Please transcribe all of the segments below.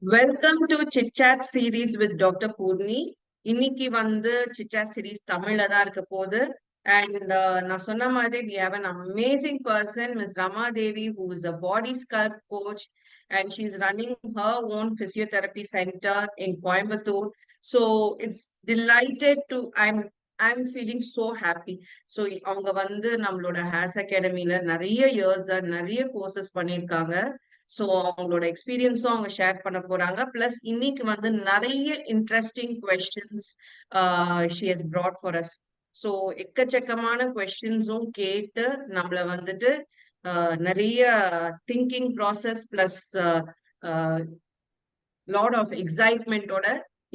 Welcome to Chit Chat series with Dr. Purni. இன்னைக்கு வந்து Chit Chat series தமிழ்ல தான் இருக்க போகுது. And நான் சொன்ன மாதிரி we have an amazing person, Ms. Rama Devi, who is a body sculpt coach, and she's running her own physiotherapy center in Coimbatore. So it's delighted to I'm feeling so happy. So அவங்க வந்து நம்மளோட hairs அகாடமில நிறைய years நிறைய courses பண்ணியிருக்காங்க. So அவங்களோட எக்ஸ்பீரியன்ஸும் அவங்க share பண்ண போறாங்க. பிளஸ் இன்னைக்கு வந்து நிறைய interesting questions she has brought for us. So எக்கச்சக்கமான கொஸ்டின்ஸும் கேட்டு நம்மள வந்துட்டு நிறைய thinking process plus lot of எக்ஸைட்மெண்ட்டோட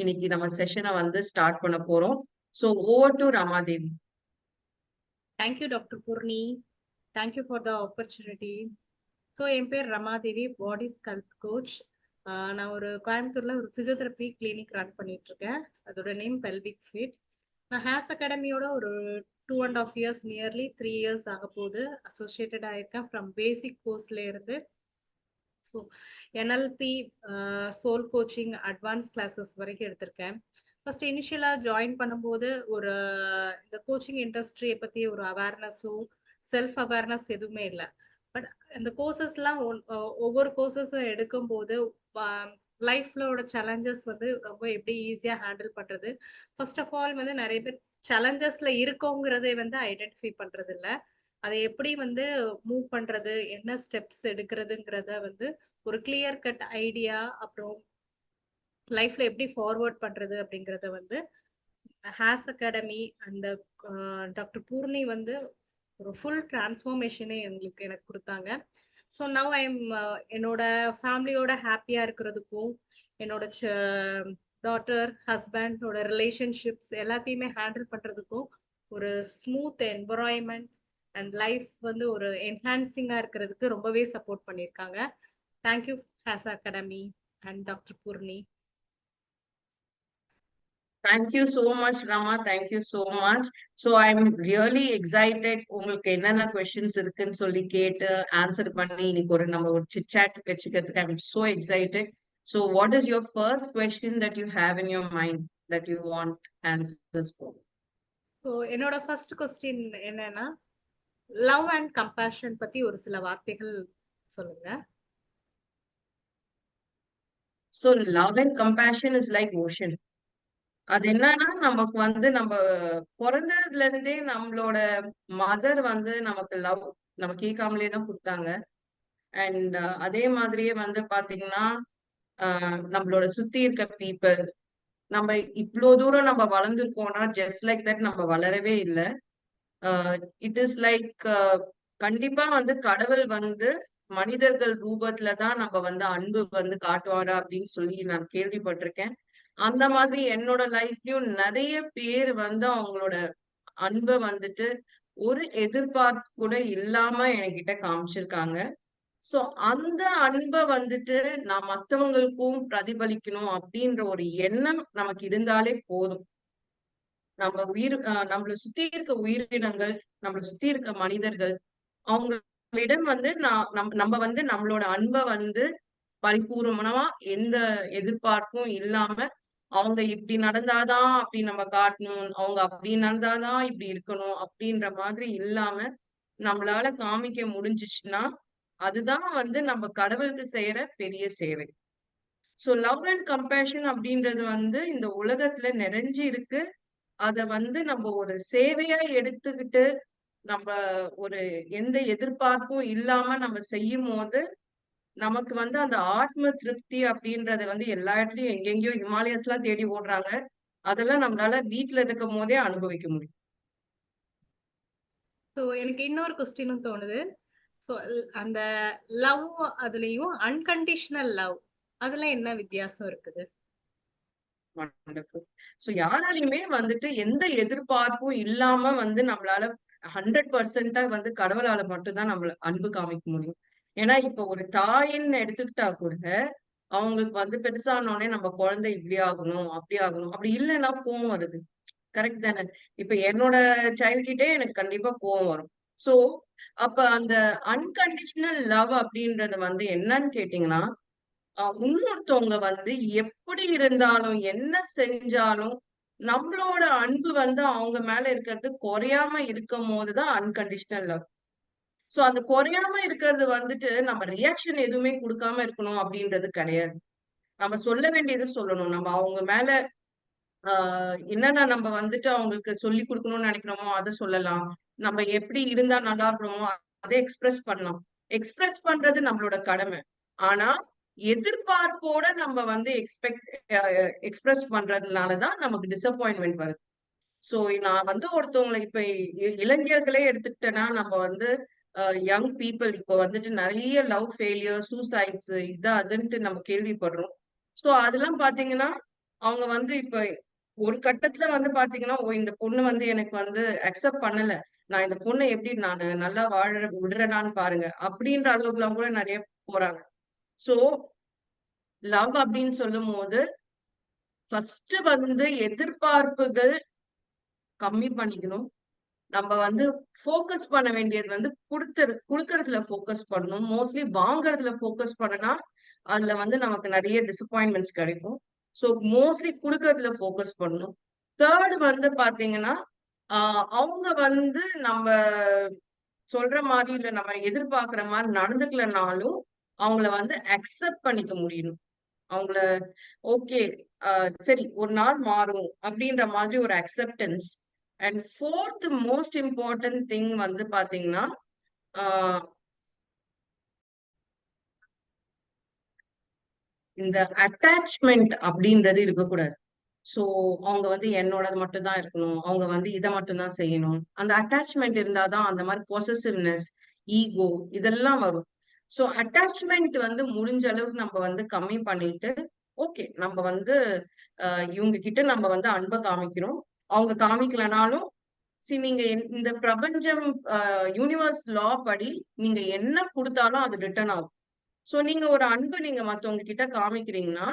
இன்னைக்கு நம்ம செஷனை வந்து ஸ்டார்ட் பண்ண போறோம். So over to Ramadevi. Thank you, Dr. Purni. Thank you for the opportunity. So என் பேர் ரமாதேவி, பாடி ஸ்கல்ப் கோச். நான் ஒரு கோயம்புத்தூர்ல ஒரு பிசியோதெரப்பி கிளினிக் ரன் பண்ணிட்டு இருக்கேன். அதோட நேம் பெல்விக் ஃபிட். நான் ஹேர்ஸ் அகாடமியோட ஒரு 2.5 years, நியர்லி 3 years ஆக போகுது அசோசியேட்டட் ஆயிருக்கேன். ஃப்ரம் பேசிக் கோர்ஸ்ல இருந்து so NLP, soul coaching, advance classes வரைக்கும் எடுத்திருக்கேன். ஃபர்ஸ்ட் இனிஷியலாக ஜாயின் பண்ணும்போது ஒரு இந்த கோச்சிங் இண்டஸ்ட்ரியை பற்றி ஒரு அவேர்னஸும் செல்ஃப் அவேர்னஸ் எதுவுமே இல்லை. பட் இந்த கோர்சஸ்லாம் ஒவ்வொரு கோர்சஸும் எடுக்கும்போது லைஃப்லோட சேலஞ்சஸ் வந்து ரொம்ப எப்படி ஈஸியாக ஹேண்டில் பண்ணுறது, ஃபர்ஸ்ட் ஆஃப் ஆல் வந்து நிறைய பேர் சேலஞ்சஸ்ல இருக்கோங்கிறதே வந்து ஐடென்டிஃபை பண்ணுறது இல்லை. அதை எப்படி வந்து மூவ் பண்ணுறது, என்ன ஸ்டெப்ஸ் எடுக்கிறதுங்கிறத வந்து ஒரு கிளியர் கட் ஐடியா, அப்புறம் லைஃப்ல எப்படி ஃபார்வர்ட் பண்றது அப்படிங்கறத வந்து ஹேர்ஸ் அகாடமி அந்த டாக்டர் பூர்ணி வந்து ஒரு ஃபுல் டிரான்ஸ்ஃபார்மேஷனே எனக்கு கொடுத்தாங்க. ஸோ நவ் ஐஎம் என்னோட ஃபேமிலியோட ஹாப்பியா இருக்கிறதுக்கும், என்னோட டாட்டர் ஹஸ்பண்டோட ரிலேஷன்ஷிப்ஸ் எல்லாத்தையுமே ஹேண்டில் பண்றதுக்கும் ஒரு ஸ்மூத் என்வரான்மெண்ட் அண்ட் லைஃப் வந்து ஒரு என்ஹான்சிங்கா இருக்கிறதுக்கு ரொம்பவே சப்போர்ட் பண்ணியிருக்காங்க. Thank you hairs academy and doctor Poorni. Thank you so much, Rama. Thank you so much. So I'm really excited. உங்களுக்கு என்னென்ன questions இருக்குன்னு சொல்லி கேட்டு ஆன்சர் பண்ணி இன்னைக்கு நம்ம ஒரு chit chat வச்சுக்கிறதுக்கு I'm so excited. So what is your first question that you have in your mind that you want answers for? So என்னோட ஃபர்ஸ்ட் கொஸ்டின் என்னன்னா, லவ் அண்ட் கம்பேஷன் பத்தி ஒரு சில வார்த்தைகள் சொல்லுங்க. So love and compassion is like ocean. அது என்னன்னா நமக்கு வந்து நம்ம பிறந்ததுல இருந்தே நம்மளோட மதர் வந்து நமக்கு லவ் நம்ம கேட்காமலே தான் கொடுத்தாங்க. அண்ட் அதே மாதிரியே வந்து பாத்தீங்கன்னா நம்மளோட சுத்தி இருக்க பீப்புள், நம்ம இவ்வளோ தூரம் நம்ம வளர்ந்துருக்கோம்னா ஜஸ்ட் லைக் தட் நம்ம வளரவே இல்லை. இட் இஸ் லைக் கண்டிப்பா வந்து கடவுள் வந்து மனிதர்கள் ரூபத்துல தான் நம்ம வந்து அன்பு வந்து காட்டுவாரா அப்படின்னு சொல்லி நான் கேள்விப்பட்டிருக்கேன். அந்த மாதிரி என்னோட லைஃப்லயும் நிறைய பேர் வந்து அவங்களோட அன்பை வந்துட்டு ஒரு எதிர்பார்ப்பு கூட இல்லாம என்கிட்ட காமிச்சிருக்காங்க. சோ அந்த அன்பை வந்துட்டு நான் மத்தவங்களுக்கும் பிரதிபலிக்கணும் அப்படின்ற ஒரு எண்ணம் நமக்கு இருந்தாலே போதும். நம்ம நம்மளை சுத்தி இருக்க உயிரினங்கள், நம்மளை சுத்தி இருக்க மனிதர்கள், அவங்களிடம் வந்து நம்ம வந்து நம்மளோட அன்பை வந்து பரிபூர்ணமா எந்த எதிர்பார்ப்பும் இல்லாம, அவங்க இப்படி நடந்தாதான் அப்படி நம்ம காட்டணும், அவங்க அப்படி நடந்தாதான் இப்படி இருக்கணும் அப்படின்ற மாதிரி இல்லாம நம்மளால காமிக்க முடிஞ்சிச்சுன்னா அதுதான் வந்து நம்ம கடவுளுக்கு செய்யற பெரிய சேவை. சோ லவ் அண்ட் கம்பேஷன் அப்படின்றது வந்து இந்த உலகத்துல நிறைஞ்சு இருக்கு. அத வந்து நம்ம ஒரு சேவையா எடுத்துக்கிட்டு நம்ம ஒரு எந்த எதிர்பார்ப்பும் இல்லாம நம்ம செய்யும் போது நமக்கு வந்து அந்த ஆத்ம திருப்தி அப்படின்றத வந்து எல்லா இடத்துலயும் எங்கெங்கயோ ஹிமாலயஸ் எல்லாம் தேடி ஓடுறாங்க. அதெல்லாம் நம்மளால வீட்டுல இருக்கும் போதே அனுபவிக்க முடியும். ஸோ எனக்கு இன்னொரு கொஸ்டினும் தோணுது. ஸோ அந்த லவ் அதுலயும் அன்கண்டிஷனல் லவ் அதுல என்ன வித்தியாசம் இருக்குது? சோ யாராலையுமே வந்துட்டு எந்த எதிர்பார்ப்பும் இல்லாம வந்து நம்மளால 100% வந்து கடவுளால மட்டும்தான் நம்மள அன்பு காமிக்க முடியும். ஏன்னா இப்ப ஒரு தாயின்னு எடுத்துக்கிட்டா கூட அவங்களுக்கு வந்து பெருசானோடனே நம்ம குழந்தை இப்படி ஆகணும் அப்படி ஆகணும், அப்படி இல்லைன்னா கோவம் வருது. கரெக்ட் தானே? இப்ப என்னோட சைல்ட் கிட்டே எனக்கு கண்டிப்பா கோவம் வரும். சோ அப்ப அந்த அன்கண்டிஷனல் லவ் அப்படின்றது வந்து என்னன்னு கேட்டீங்கன்னா, இன்னொருத்தவங்க வந்து எப்படி இருந்தாலும் என்ன செஞ்சாலும் நம்மளோட அன்பு வந்து அவங்க மேல இருக்கிறது குறையாம இருக்கும் போதுதான் அன்கண்டிஷனல் லவ். சோ அந்த குறையாம இருக்கிறது வந்துட்டு நம்ம ரியாக்ஷன் எதுவுமே கொடுக்காம இருக்கணும் அப்படின்றது கிடையாது. நம்ம சொல்ல வேண்டியது சொல்லணும். நம்ம அவங்க மேல என்னென்ன நம்ம வந்துட்டு அவங்களுக்கு சொல்லி கொடுக்கணும்னு நினைக்கிறோமோ அதை சொல்லலாம். நம்ம எப்படி இருந்தா நல்லா இருக்கிறோமோ அதை எக்ஸ்பிரஸ் பண்ணலாம். எக்ஸ்பிரஸ் பண்றது நம்மளோட கடமை. ஆனா எதிர்பார்ப்போட நம்ம வந்து எக்ஸ்பிரஸ் பண்றதுனாலதான் நமக்கு டிசப்பாயின்மெண்ட் வருது. சோ நான் வந்து ஒருத்தவங்களை இப்ப இளைஞர்களே எடுத்துக்கிட்டேன்னா நம்ம வந்து யங் பீப்புள் இப்போ வந்துட்டு நிறைய லவ் ஃபெயிலியர், சூசைட்ஸ் இது அதுன்ட்டு நம்ம கேள்விப்படுறோம். சோ அதெல்லாம் பாத்தீங்கன்னா அவங்க வந்து இப்ப ஒரு கட்டத்துல வந்து பாத்தீங்கன்னா, ஓ இந்த பொண்ணு வந்து எனக்கு வந்து அக்செப்ட் பண்ணல. நான் இந்த பொண்ணை எப்படி நான் நல்லா வாழ விடுறேனான்னு பாருங்க. அப்படின்ற அளவுக்குலாம் கூட நிறைய போறாங்க. சோ லவ் அப்படின்னு சொல்லும் போது ஃபர்ஸ்ட் வந்து எதிர்பார்ப்புகள் கம்மி பண்ணிக்கணும். நம்ம வந்து ஃபோக்கஸ் பண்ண வேண்டியது வந்து குடுக்கறதுல ஃபோக்கஸ் பண்ணணும். மோஸ்ட்லி வாங்குறதுல ஃபோக்கஸ் பண்ணுனா, அதுல வந்து நமக்கு நெறைய டிசப்பாயின்ட்மென்ட்ஸ் கிடைக்கும். சோ மோஸ்ட்லி குடுக்கறதுல ஃபோக்கஸ் பண்ணணும். 3 வந்து பாத்தீங்கன்னா, ஆ அவங்க வந்து நம்ம சொல்ற மாரி இல்ல நம்ம எதிர்பார்க்கிற மாரி நடந்துக்கலனாலும், அவங்கள வந்து அக்செப்ட் பண்ணிக்க முடியணும். அவங்கள ஓகே, சரி ஒரு நாள் மாறும் அப்படின்ற மாதிரி ஒரு acceptance. And 4th most important thing வந்து பாத்தீங்கன்னா, ஆஹ் இந்த அட்டாச்மெண்ட் அப்படின்றது இருக்கக்கூடாது. சோ அவங்க வந்து என்னோடது மட்டும் தான் இருக்கணும். அவங்க வந்து இதை மட்டும் தான் செய்யணும். அந்த அட்டாச்மெண்ட் இருந்தாதான் அந்த மாதிரி பொசசிவ்னஸ், ஈகோ இதெல்லாம் வரும். சோ அட்டாச்மெண்ட் வந்து முடிஞ்ச அளவுக்கு நம்ம வந்து கம்மி பண்ணிட்டு, ஓகே நம்ம வந்து இவங்க கிட்ட நம்ம வந்து அன்பை காமிக்கிறோம். அவங்க காமிக்கலனாலும் நீங்க இந்த பிரபஞ்சம் யூனிவர்ஸ் லா படி நீங்க என்ன கொடுத்தாலும் அது ரிட்டர்ன் ஆகும். சோ நீங்க ஒரு அன்பு நீங்க மத்தவங்க கிட்ட காமிக்கிறீங்கன்னா,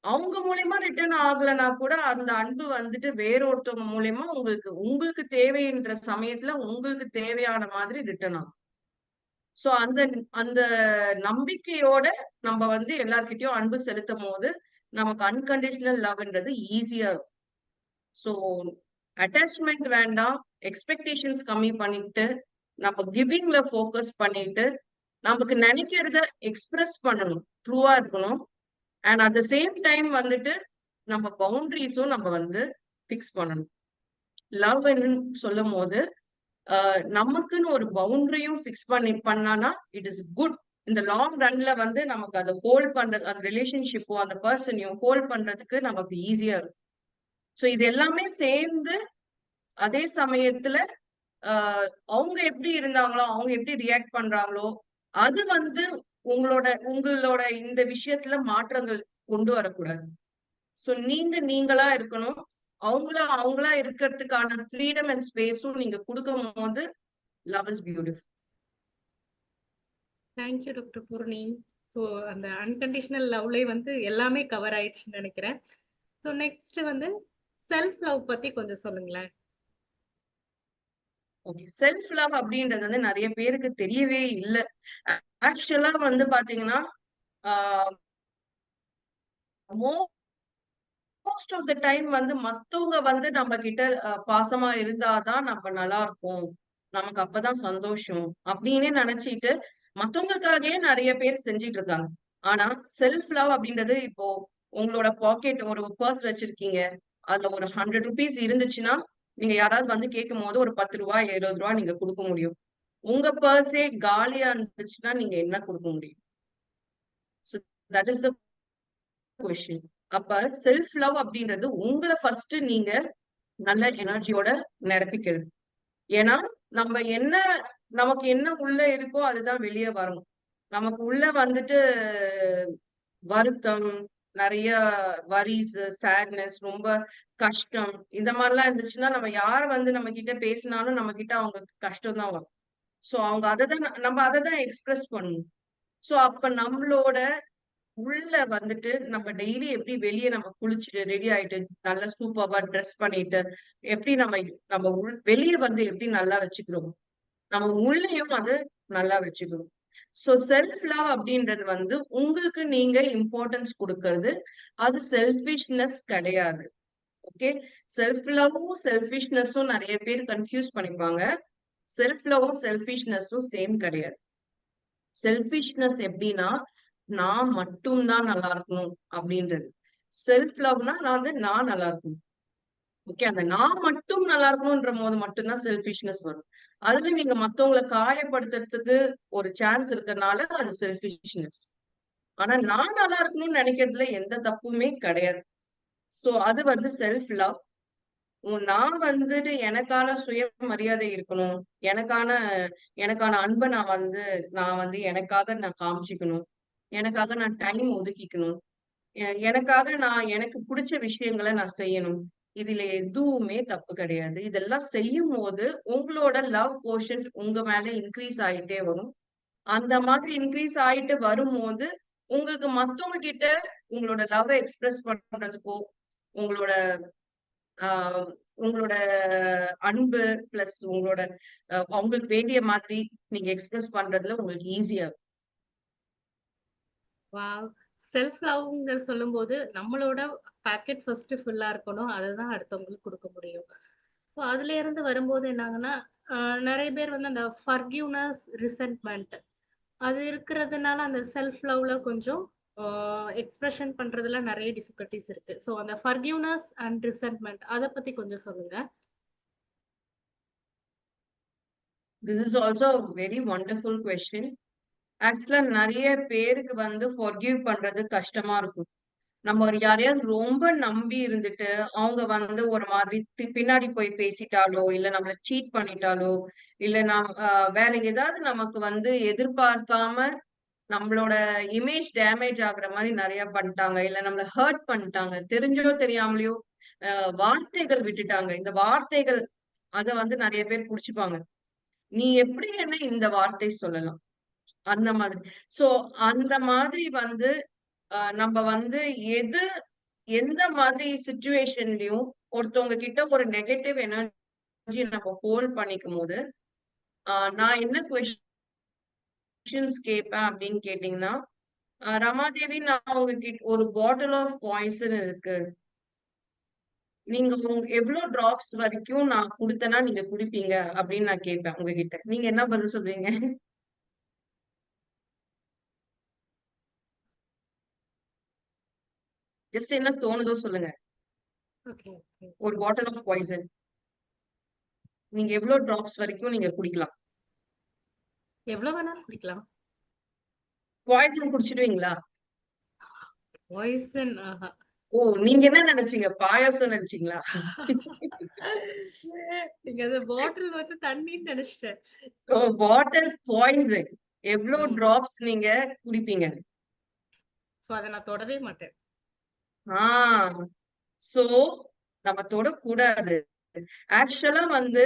அவங்க மூலியமா ரிட்டர்ன் ஆகலைன்னா கூட அந்த அன்பு வந்துட்டு வேற ஒருத்தவங்க மூலியமா உங்களுக்கு உங்களுக்கு தேவைன்ற சமயத்துல உங்களுக்கு தேவையான மாதிரி ரிட்டர்ன் ஆகும். சோ அந்த அந்த நம்பிக்கையோட நம்ம வந்து எல்லார்கிட்டயும் அன்பு செலுத்தும் போது நமக்கு அன்கண்டிஷனல் லவ்ன்றது ஈஸியா இருக்கும். சோ அட்டாச்மெண்ட் வேண்டாம். எக்ஸ்பெக்டேஷன்ஸ் கம்மி பண்ணிட்டு நம்ம கிவிங்ல ஃபோக்கஸ் பண்ணிட்டு நமக்கு நினைக்கிறத எக்ஸ்பிரஸ் பண்ணணும். ட்ரூவா இருக்கணும். And at the same time வந்துட்டு நம்ம பவுண்டரிஸும் நம்ம வந்து பிக்ஸ் பண்ணணும். லவ் சொல்லும் போது நமக்குன்னு ஒரு பவுண்டரியும் பிக்ஸ் பண்ணானா இட் இஸ் குட். இந்த லாங் ரன்ல வந்து நமக்கு அதை ஹோல்ட் பண்றது, அந்த ரிலேஷன்ஷிப்போ அந்த பர்சனையும் ஹோல்ட் பண்றதுக்கு நமக்கு ஈஸியா இருக்கும். ஸோ இது எல்லாமே சேர்ந்து அதே சமயத்துல அவங்க எப்படி இருந்தாங்களோ அவங்க எப்படி ரியாக்ட் பண்றாங்களோ அது வந்து உங்களோட உங்களோட இந்த விஷயத்துல மாற்றங்கள் கொண்டு வரக்கூடாது. சோ நீங்க நீங்களா இருக்கணும். அவங்களா இருக்கிறதுக்கான ஃப்ரீடம் அண்ட் ஸ்பேஸும் நீங்க கொடுக்கும் போது love is beautiful. Thank you doctor Poorni. So அந்த அன்கண்டிஷனல் லவ்லேயே வந்து எல்லாமே கவர் ஆயிடுச்சுன்னு நினைக்கிறேன். ஸோ நெக்ஸ்ட் வந்து செல்ஃப் லவ் பத்தி கொஞ்சம் சொல்லுங்களேன். ஓகே, செல்ஃப் லவ் அப்படின்றது வந்து நிறைய பேருக்கு தெரியவே இல்லை. ஆக்சுவலா வந்து பாத்தீங்கன்னா மோஸ்ட் ஆஃப் த டைம் வந்து மத்தவங்க வந்து நம்ம கிட்ட பாசமா இருந்தாதான் நம்ம நல்லா இருப்போம், நமக்கு அப்பதான் சந்தோஷம் அப்படின்னு நினைச்சிட்டு மத்தவங்களுக்காகவே நிறைய பேர் செஞ்சிட்டு இருக்காங்க. ஆனா செல்ஃப் லவ் அப்படின்றது இப்போ உங்களோட பாக்கெட் ஒரு பர்ஸ் வச்சிருக்கீங்க, அதுல ஒரு 100 ருபீஸ் இருந்துச்சுன்னா நீங்க யாராவது வந்து கேட்கும் போது ஒரு 10 ரூபாய் 20 ரூபாய் நீங்க கொடுக்க முடியும். உங்க பர்ஸே காலியா இருந்துச்சுன்னா நீங்க என்ன கொடுக்க முடியும்? So that is the question. அப்ப செல்ஃப் லவ் அப்படின்றது உங்களை ஃபர்ஸ்ட் நீங்க நல்ல எனர்ஜியோட நிரப்பிக்கிறது. ஏன்னா நம்ம என்ன நமக்கு என்ன உள்ள இருக்கோ அதுதான் வெளியே வரும். நமக்கு உள்ள வந்துட்டு வருத்தம், நிறைய வரிஸ், சேட்னஸ், ரொம்ப கஷ்டம் இந்த மாதிரிலாம் இருந்துச்சுன்னா நம்ம யார் வந்து நம்ம கிட்ட பேசினாலும் நம்ம கிட்ட அவங்க கஷ்டம் தான் வரும். சோ அவங்க அததான் நம்ம அதை தான் எக்ஸ்பிரஸ் பண்ணணும். சோ அப்ப நம்மளோட உள்ள வந்துட்டு நம்ம டெய்லி எப்படி வெளியே நம்ம குளிச்சுட்டு ரெடி ஆயிட்டு நல்லா சூப்பர்வா ட்ரெஸ் பண்ணிட்டு எப்படி நம்ம நம்ம வெளியே வந்து எப்படி நல்லா வச்சுக்கிறோம், நம்ம உள்ளேயும் அது நல்லா வச்சுக்கணும். சோ செல்ஃப் லவ் அப்படின்றது வந்து உங்களுக்கு நீங்க இம்பார்ட்டன்ஸ் கொடுக்கறது, அது செல்ஃபிஷ்னஸ் கிடையாது. ஓகே. செல்ஃப் லவ்வும் செல்ஃபிஷ்னஸும் நிறைய பேர் கன்ஃபியூஸ் பண்ணிப்பாங்க. செல்ஃப் லவ்வும் செல்ஃபிஷ்னஸும் சேம் கிடையாது. செல்ஃபிஷ்னஸ் எப்படின்னா, நான் மட்டும் தான் நல்லா இருக்கணும் அப்படின்றது. செல்ஃப் லவ்னா நான் நல்லா இருக்கணும். ஓகே. அந்த நான் மட்டும் நல்லா இருக்கணும்ன்ற போது மட்டும்தான் செல்ஃபிஷ்னஸ் வரும். அதுல நீங்க மத்தவங்கள காயப்படுத்துறதுக்கு ஒரு சான்ஸ் இருக்கறனால அது செல்ஃபிஷ்னஸ். ஆனா நான் நல்லா இருக்கணும்னு நினைக்கிறதுல எந்த தப்புமே கிடையாது. சோ அது வந்து செல்ஃப் லவ். நான் வந்துட்டு எனக்கான சுயமரியாதை இருக்கணும். எனக்கான எனக்கான அன்ப நான் வந்து எனக்காக நான் காமிச்சுக்கணும். எனக்காக நான் டைம் ஒதுக்கிக்கணும். எனக்காக நான் எனக்கு புடிச்ச விஷயங்கள நான் செய்யணும். இதுல எதுவுமே தப்பு கிடையாது. இதெல்லாம் செய்யும்போது உங்களோட லவ் கோஷன்ட் உங்க மேல இன்கிரீஸ் ஆயிட்டே வரும். அந்த மாதிரி இன்கிரீஸ் ஆயிட்டு வரும்போது, உங்களுக்கு மத்தவங்க கிட்ட உங்களோட லவ்வ எக்ஸ்பிரஸ் பண்றதுக்கோ, உங்களோட ஆ உங்களோட அன்பு பிளஸ் உங்களோட அவங்களுக்கு வேண்டிய மாதிரி நீங்க எக்ஸ்பிரஸ் பண்றதுல உங்களுக்கு ஈஸியா இருக்கும். வாவ்! செல்ஃப் லவ்ங்கிற சொல்லும்போது, நம்மளோட பாக்கெட் ஃபர்ஸ்ட் ஃபுல்லா இருக்கணும். அததான் அடுத்தவங்களுக்கு குடுக்க முடியும். ஸோ அதுல இருந்து வரும்போது என்னாங்கன்னா, அ நெறைய பேர் வந்து அந்த ஃபர்கிவ்னஸ், ரிசென்ட்மென்ட் அது இருக்கிறதுனால அந்த செல்ஃப் லவ்ல கொஞ்சம் ஆ எக்ஸ்பிரஷன் பண்றதுல நெறைய டிஃபிகல்டீஸ் இருக்கு. ஸோ அந்த ஃபர்கிவ்னஸ் அண்ட் ரிசென்ட்மென்ட் அத பத்தி கொஞ்சம் சொல்லுங்க. This is also a very wonderful question. ஆக்சுவலா நெறைய பேருக்கு வந்து ஃபர்கிவ் பண்றது கஷ்டமா இருக்கும். நம்ம ஒரு யாரையாவது ரொம்ப நம்பி இருந்துட்டு, அவங்க வந்து ஒரு மாதிரி பின்னாடி போய் பேசிட்டாலோ, இல்ல நம்மள சீட் பண்ணிட்டாலோ, இல்ல வேற ஏதாவது நமக்கு வந்து எதிர்பார்க்காம நம்மளோட இமேஜ் டேமேஜ் ஆகுற மாரி நெறைய பண்ணிட்டாங்க. இல்ல நம்மள ஹர்ட் பண்ணிட்டாங்க. தெரிஞ்சோ தெரியாமலயோ வார்த்தைகள் விட்டுட்டாங்க. இந்த வார்த்தைகள் அத வந்து நெறைய பேர் புடிச்சுப்பாங்க. "நீ எப்படி என்ன இந்த வார்த்தை சொல்லலாம்?" அந்த மாதிரி. சோ அந்த மாதிரி வந்து நம்ம வந்து எது எந்த மாதிரி சிச்சுவேஷன்லயும் ஒருத்தவங்க கிட்ட ஒரு நெகட்டிவ் எனர்ஜி நம்ம ஹோல்ட் பண்ணிக்கும்போது, நான் என்ன கொஸ்டின்ஸ் கேட்பேன் அப்படின்னு கேட்டீங்கன்னா, ரமாதேவி நான் உங்ககிட்ட ஒரு பாட்டில் ஆஃப் பாய்சன் இருக்கு. நீங்க எவ்ளோ டிராப்ஸ் வரைக்கும் நான் குடுத்தேன்னா நீங்க குடிப்பீங்க அப்படின்னு நான் கேட்பேன் உங்ககிட்ட. நீங்க என்ன பதில் சொல்வீங்க? ஜஸ்ட் என்ன தோணுதோ சொல்லுங்க. Okay, okay. ஒரு பாட்டில் ஆஃப் பாய்சன். நீங்க எவ்ளோ டிராப்ஸ் வரைக்கும் நீங்க குடிக்கலாம்? எவ்வளோ வேணாலும் குடிக்கலாம். பாய்சன் குடிச்சிடுவீங்களா? பாய்சன் ஆஹா. ஓ! நீங்க என்ன நெனச்சீங்க? பாயாசம் நெனச்சீங்களா? நீங்க அந்த பாட்டில் வந்து தண்ணீன்னு நெனச்சுட்டேன். ஓ! பாட்டில் பாய்சன். எவ்ளோ ம். டிராப்ஸ் நீங்க குடிப்பீங்க? ஸோ அத நான் தொடவே மாட்டேன். ஆ. சோ நம்ம தொடக்கூடாது. ஆக்சுவலா வந்து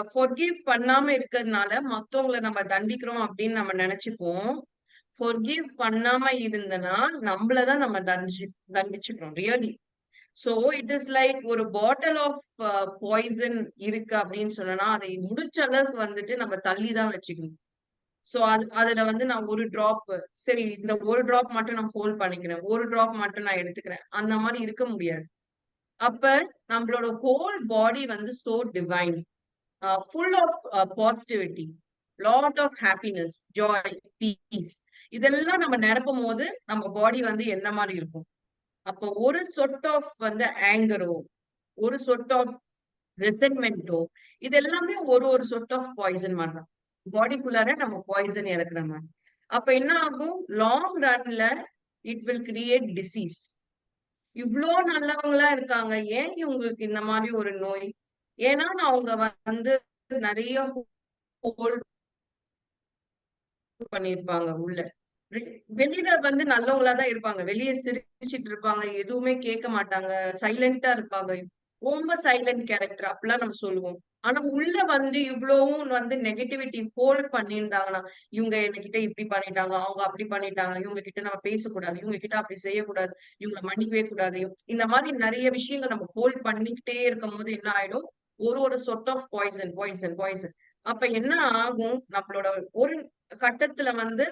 ஃபொர்கிவ் பண்ணாம இருக்கிறதுனால மத்தவங்கள நம்ம தண்டிக்கிறோம் அப்படின்னு நம்ம நெனச்சுப்போம். ஃபொர்கிவ் பண்ணாம இருந்தனா, நம்மள தான் நம்ம தண்டிச்சுக்கிறோம். Really. So it is like ஒரு பாட்டில் ஆஃப் பாய்சன் இருக்கு அப்படின்னு சொன்னோம்னா, அதை முடிச்ச அளவுக்கு வந்துட்டு நம்ம தள்ளி தான் வச்சுக்கணும். சோ அதுல வந்து நான் ஒரு டிராப் சரி இந்த ஒரு டிராப் மட்டும் நான் ஹோல்ட் பண்ணிக்கிறேன். ஒரு டிராப் மட்டும் நான் எடுத்துக்கிறேன். அந்த மாரி இருக்க முடியாது. அப்ப நம்மளோட ஹோல் பாடி வந்து so divine. Full of positivity, lot of happiness, joy, peace இதெல்லாம் நம்ம நிரப்பும்போது நம்ம பாடி வந்து எந்த மாரி இருக்கும்? அப்போ ஒரு சொட் ஆஃப் வந்து ஆங்கரோ, ஒரு சொட் ஆஃப் ரெசென்ட்மென்ட்டோ இது எல்லாமே ஒரு ஒரு சொட் ஆஃப் பாய்சன் மாரி தான். பாடிக்குள்ளார நம்ம பாய்சன் இறக்குற மாரி. அப்ப என்ன ஆகும்? லாங் ரன்ல இட் வில் கிரியேட் டிசீஸ். இவ்ளோ நல்லவங்களா இருக்காங்க. ஏன் இவங்களுக்கு இந்த மாரி ஒரு நோய்? ஏன்னா அவங்க வந்து நெறைய ஹோல்ட் பண்ணியிருப்பாங்க உள்ள. வெ வெளியில வந்து நல்லவங்களா தான் இருப்பாங்க. வெளிய சிரிச்சுட்டு இருப்பாங்க. எதுவுமே கேட்க மாட்டாங்க. சைலன்ட்டா இருப்பாங்க. ரொம்ப சைலன்ட் கேரக்டர் அப்படிலாம் நம்ம சொல்லுவோம். ஆனா உள்ள வந்து இவ்வளவும் வந்து நெகட்டிவிட்டி ஹோல்ட் பண்ணியிருந்தாங்கன்னா, இவங்க என்கிட்ட இப்படி பண்ணிட்டாங்க. அவங்க அப்படி பண்ணிட்டாங்க. இவங்க கிட்ட நம்ம பேசக்கூடாது. இவங்க கிட்ட அப்படி செய்யக்கூடாது. இவங்கள மன்னிக்கவே கூடாது. இந்த மாரி நெறைய விஷயங்கள் நம்ம ஹோல்ட் பண்ணிக்கிட்டே இருக்கும்போது என்ன ஆயிடும்? ஒரு ஒரு சொட் ஆஃப் பாய்சன், பாய்சன், பாய்சன். அப்ப என்ன ஆகும்? நம்மளோட ஒரு கட்டத்துல வந்து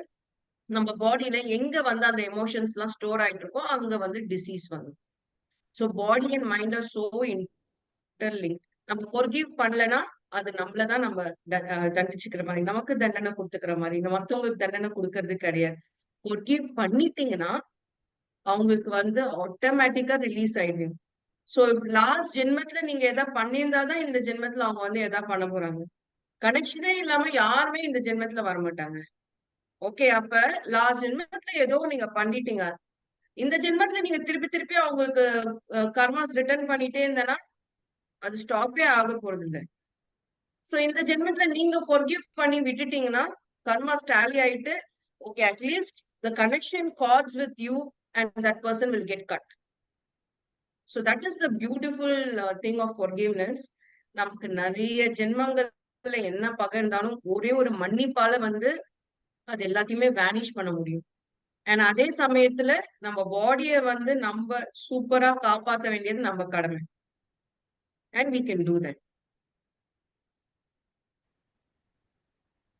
நம்ம பாடியில எங்க வந்து அந்த எமோஷன்ஸ் எல்லாம் ஸ்டோர் ஆயிட்டு இருக்கோ அங்க வந்து டிசீஸ் வந்து. So body and mind are so interlink. நம்ம ஃபொர்கிவ் பண்ணலன்னா அது நம்மளதான் நம்ம தண்டிச்சுக்கிற மாதிரி, நமக்கு தண்டனை கொடுத்துக்கிற மாதிரி, மத்தவங்களுக்கு தண்டனை கொடுக்கறது கிடையாது. ஃபொர்கிவ் பண்ணிட்டீங்கன்னா அவங்களுக்கு வந்து ஆட்டோமேட்டிக்கா ரிலீஸ் ஆயிடுவீங்க. சோ லாஸ்ட் ஜென்மத்துல நீங்க எதாவது பண்ணியிருந்தாதான் இந்த ஜென்மத்துல அவங்க வந்து எதாவது பண்ண போறாங்க. கனெக்ஷனே இல்லாம யாருமே இந்த ஜென்மத்துல வரமாட்டாங்க. ஓகே, அப்ப லாஸ்ட் ஜென்மத்துல ஏதோ நீங்க பண்ணிட்டீங்க. இந்த ஜென்மத்துல நீங்க திருப்பி திருப்பி அவங்களுக்கு கர்மாஸ் ரிட்டர்ன் பண்ணிட்டே இருந்தேன்னா அது ஸ்டாப்பே ஆக போறது இல்ல. சோ இந்த ஜென்மத்துல நீங்க ஃபொர்கிவ் பண்ணி விட்டுட்டீங்கன்னா கர்மாஸ் டேலி ஆயிட்டு, okay at least the connection cords with you and that person will get cut. So that is the beautiful thing of forgiveness. நமக்கு நிறைய ஜென்மங்கள்ல என்ன பகை இருந்தாலும் ஒரே ஒரு மன்னிப்பால வந்து அது எல்லாத்தையுமே வேனிஷ் பண்ண முடியும். அண்ட் அதே சமயத்துல நம்ம பாடிய வந்து நம்ம சூப்பரா காப்பாத்த வேண்டியது நம்ம கடமை. And we can do that.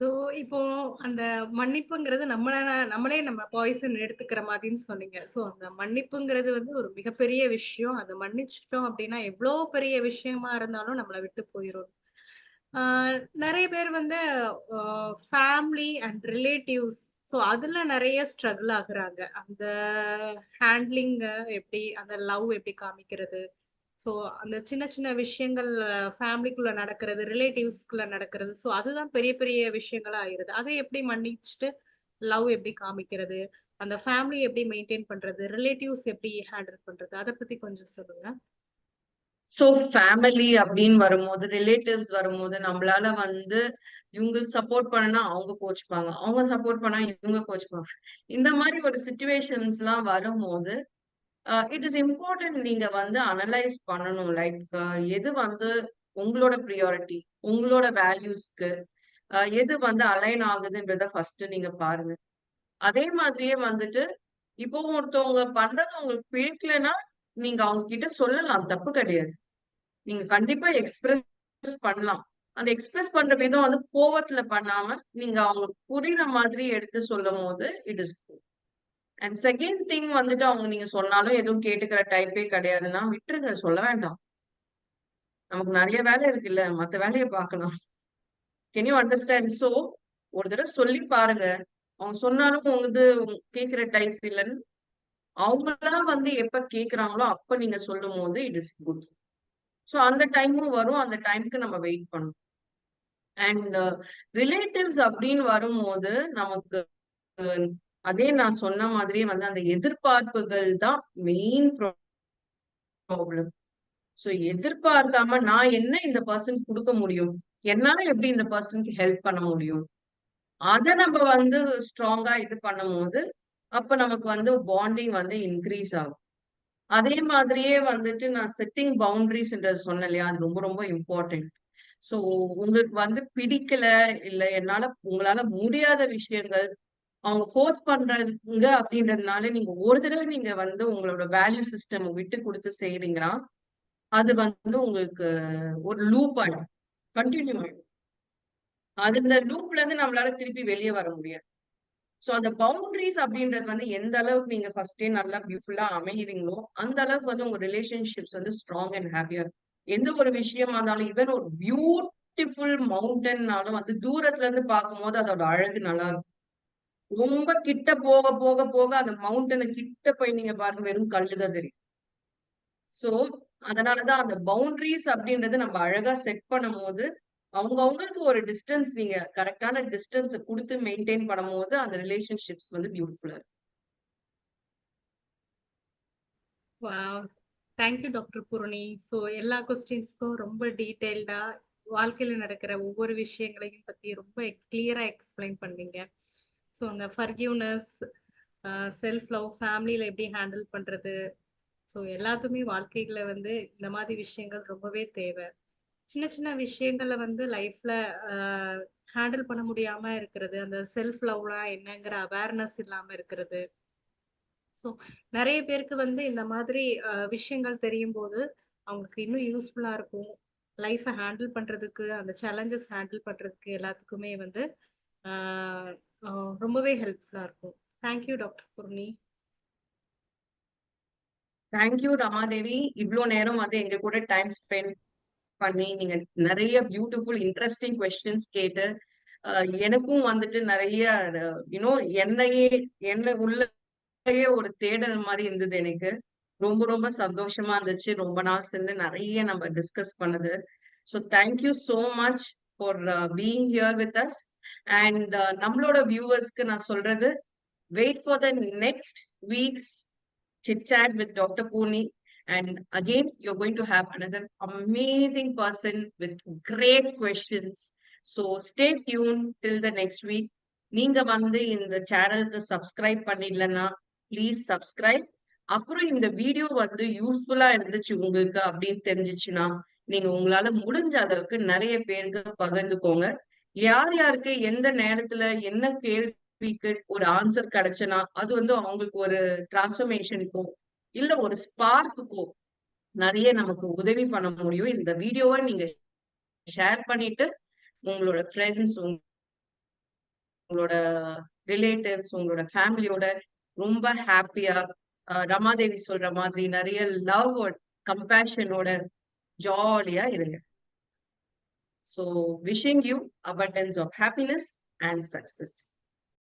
So இப்போ அந்த மன்னிப்புங்கிறது நம்மளே நம்ம பாய்சன் எடுத்துக்கிற மாதிரின்னு சொன்னீங்க. ஸோ அந்த மன்னிப்புங்கிறது வந்து ஒரு மிகப்பெரிய விஷயம். அதை மன்னிச்சிட்டோம் அப்படின்னா எவ்வளோ பெரிய விஷயமா இருந்தாலும் நம்மளை விட்டு போயிடும். நிறைய பேர் வந்து ஃபேமிலி அண்ட் ரிலேட்டிவ்ஸ், ஸோ அதுல நிறைய ஸ்ட்ரகிள் ஆகுறாங்க. அந்த ஹேண்ட்லிங் எப்படி, அந்த லவ் எப்படி காமிக்கிறது, ஸோ அந்த சின்ன சின்ன விஷயங்கள் ஃபேமிலிக்குள்ள நடக்கிறது, ரிலேட்டிவ்ஸ்குள்ள நடக்கிறது, ஸோ அதுதான் பெரிய பெரிய விஷயங்களா ஆயிருது. அதை எப்படி மன்னிச்சுட்டு லவ் எப்படி காமிக்கிறது, அந்த ஃபேமிலி எப்படி மெயின்டைன் பண்றது, ரிலேட்டிவ்ஸ் எப்படி ஹேண்டில் பண்றது, அதை பத்தி கொஞ்சம் சொல்லுங்க. சோ ஃபேமிலி அப்படின்னு வரும்போது, ரிலேட்டிவ்ஸ் வரும்போது நம்மளால வந்து இவங்களுக்கு சப்போர்ட் பண்ணா அவங்க கோச்சுப்பாங்க, அவங்க சப்போர்ட் பண்ணா இவங்க கோச்சுப்பாங்க. இந்த மாதிரி ஒரு சிச்சுவேஷன்ஸ் எல்லாம் வரும்போது இட் இஸ் இம்பார்ட்டன்ட் நீங்க வந்து அனலைஸ் பண்ணணும். லைக் எது வந்து உங்களோட ப்ரியாரிட்டி, உங்களோட வேல்யூஸ்க்கு எது வந்து அலைன் ஆகுதுன்றத ஃபர்ஸ்ட் நீங்க பாருங்க. அதே மாதிரியே வந்துட்டு இப்போ ஒருத்தவங்க பண்றது உங்களுக்கு பிடிக்கலன்னா நீங்க அவங்க கிட்ட சொல்லலாம், தப்பு கிடையாது. நீங்க கண்டிப்பா எக்ஸ்பிரஸ் பண்ணலாம். அந்த எக்ஸ்பிரஸ் பண்ற விதம் வந்து கோவத்துல பண்ணாம நீங்க அவங்களுக்கு புரியுற மாதிரி எடுத்து சொல்லும் போது it is good. And second thing வந்துட்டு அவங்க நீங்க சொன்னாலும் எதுவும் கேட்டுக்கிற டைப்பே கிடையாதுன்னா விட்டுருங்க, சொல்ல வேண்டாம். நமக்கு நிறைய வேலை இருக்குல்ல, மத்த வேலையை பார்க்கலாம். Can you understand? சோ ஒரு தடவை சொல்லி பாருங்க. அவங்க சொன்னாலும் உங்களுக்கு கேட்கிற டைப் இல்லைன்னு அவங்களா வந்து எப்ப கேக்குறாங்களோ அப்ப நீங்க சொல்லும் போது இட் இஸ் குட். சோ அந்த டைமும் வரும், அந்த டைமுக்கு நம்ம வெயிட் பண்ணணும். அண்ட் ரிலேட்டிவ்ஸ் அப்படின்னு வரும்போது நமக்கு அதே நான் சொன்ன மாதிரியே வந்து அந்த எதிர்பார்ப்புகள் தான் மெயின் ப்ராப்ளம். சோ எதிர்பார்க்காம நான் என்ன இந்த பர்சன் கொடுக்க முடியும், என்னால எப்படி இந்த பர்சனுக்கு ஹெல்ப் பண்ண முடியும், அத நம்ம வந்து ஸ்ட்ராங்கா இது பண்ணும் போது அப்ப நமக்கு வந்து பாண்டிங் வந்து இன்க்ரீஸ் ஆகும். அதே மாதிரியே வந்துட்டு நான் செட்டிங் பவுண்டரிஸ்ன்றது சொன்னேன் இல்லையா, அது ரொம்ப ரொம்ப இம்பார்ட்டன்ட். சோ உங்களுக்கு வந்து பிடிக்கல, இல்ல என்னால உங்களால முடியாத விஷயங்கள் அவங்க ஃபோர்ஸ் பண்றாங்க அப்படின்றதுனால நீங்க ஒரு தடவை நீங்க வந்து உங்களோட வேல்யூ சிஸ்டம் விட்டு கொடுத்து செய்றீங்கன்னா அது வந்து உங்களுக்கு ஒரு லூப் ஆயிடும், கண்டினியூ ஆயிடும். அது இந்த லூப்ல இருந்து நம்மளால திருப்பி வெளியே வர முடியாது. சோ அந்த பவுண்டரிஸ் அப்படின்றது வந்து எந்த அளவுக்கு நீங்க ஃபர்ஸ்டே நல்லா பியூட்டிஃபுல்லா அமைகிறீங்களோ அந்த அளவுக்கு வந்து உங்க ரிலேஷன்ஷிப்ஸ் வந்து ஸ்ட்ராங் அண்ட் ஹாப்பியா இருக்கும். எந்த ஒரு விஷயமா இருந்தாலும் ஈவன் ஒரு பியூட்டிஃபுல் மவுண்டன்னாலும் வந்து தூரத்துல இருந்து பார்க்கும்போது அதோட அழகு நல்லா இருக்கும். ரொம்ப கிட்ட போக போக போக அந்த மவுண்டனை கிட்ட போய் நீங்க பாருங்க வெறும் கல்லுதான் தெரியும். சோ அதனாலதான் அந்த பவுண்டரிஸ் அப்படின்றது நம்ம அழகா செட் பண்ணும் போது அவங்களுக்கு ஒரு டிஸ்டன்ஸ் நீங்க கரெக்டான டிஸ்டன்ஸ் கொடுத்து மெயின்டைன் பண்ணும் போது அந்த ரிலேஷன்ஷிப்ஸ் வந்து பியூட்டிஃபுல்லா இருக்கும். Wow! Thank you doctor Poorani. So எல்லா கொஸ்டின்ஸ்க்கும் ரொம்ப டீட்டெயில்டா வாழ்க்கையில நடக்கிற ஒவ்வொரு விஷயங்களையும் பத்தி ரொம்ப கிளியரா எக்ஸ்பிளைன் பண்ணீங்க. ஸோ அந்த ஃபர்கிவ்னஸ், செல்ஃப் லவ், ஃபேமிலியில எப்படி ஹேண்டில் பண்றது, ஸோ எல்லாத்துக்குமே வாழ்க்கைகளை வந்து இந்த மாதிரி விஷயங்கள் ரொம்பவே தேவை. சின்ன சின்ன விஷயங்கள்ல வந்து லைஃப்ல ஹேண்டில் பண்ண முடியாம இருக்கிறது, அந்த செல்ஃப் லவ்லாம் என்னங்கிற அவேர்னஸ் இல்லாம இருக்கிறது. ஸோ நிறைய பேருக்கு வந்து இந்த மாதிரி விஷயங்கள் தெரியும் போது அவங்களுக்கு இன்னும் யூஸ்ஃபுல்லா இருக்கும். லைஃப்பை ஹேண்டில் பண்றதுக்கு, அந்த சேலஞ்சஸ் ஹேண்டில் பண்றதுக்கு எல்லாத்துக்குமே வந்து ரொம்பவே ஹெல்ப்ஃபுல்லா இருக்கும். Thank you doctor Poorni. Thank you Ramadevi. இவ்ளோ நேரம் வந்து எங்க கூட டைம் ஸ்பெண்ட் பண்ணி நீங்க நிறைய பியூட்டிஃபுல் இன்ட்ரெஸ்டிங் கொஸ்டின்ஸ் கேட்டு எனக்கும் வந்துட்டு நிறைய யூனோ என்னையே என்ன உள்ளேயே ஒரு தேடல் மாதிரி இருந்தது எனக்கு. ரொம்ப ரொம்ப சந்தோஷமா இருந்துச்சு. ரொம்ப நாள் சேர்ந்து நிறைய நம்ம டிஸ்கஸ் பண்ணது. So thank you so much for being here with us. And நம்மளோட வியூவர்ஸ்க்கு நான் சொல்றது, wait for the next weeks chit chat with Dr. Purni. And again, you're going to have another amazing person with great questions. So stay tuned till the next week. நீங்க வந்து இந்த சேனலுக்கு subscribe பண்ணிடலன்னா please subscribe. அப்புறம் இந்த video வந்து யூஸ்ஃபுல்லா இருந்துச்சு உங்களுக்கு அப்படின்னு தெரிஞ்சிச்சுன்னா நீங்க உங்களால முடிஞ்ச அளவுக்கு நிறைய பேருக்கு பகிர்ந்துக்கோங்க. யார் யாருக்கு எந்த நேரத்துல என்ன கேள்விக்கு ஒரு ஆன்சர் கிடைச்சனா அது வந்து அவங்களுக்கு ஒரு டிரான்ஸ்ஃபர்மேஷனுக்கோ இல்ல ஒரு ஸ்பார்க்குக்கோ நிறைய நமக்கு உதவி பண்ண முடியும். இந்த வீடியோவை நீங்க ஷேர் பண்ணிட்டு உங்களோட ஃப்ரெண்ட்ஸ், உங்களோட ரிலேட்டிவ்ஸ், உங்களோட ஃபேமிலியோட ரொம்ப ஹாப்பியா ரமாதேவி சொல்ற மாதிரி நிறைய லவ், கம்பேஷனோட ஜாலியா இருங்க. So wishing you abundance of happiness and success.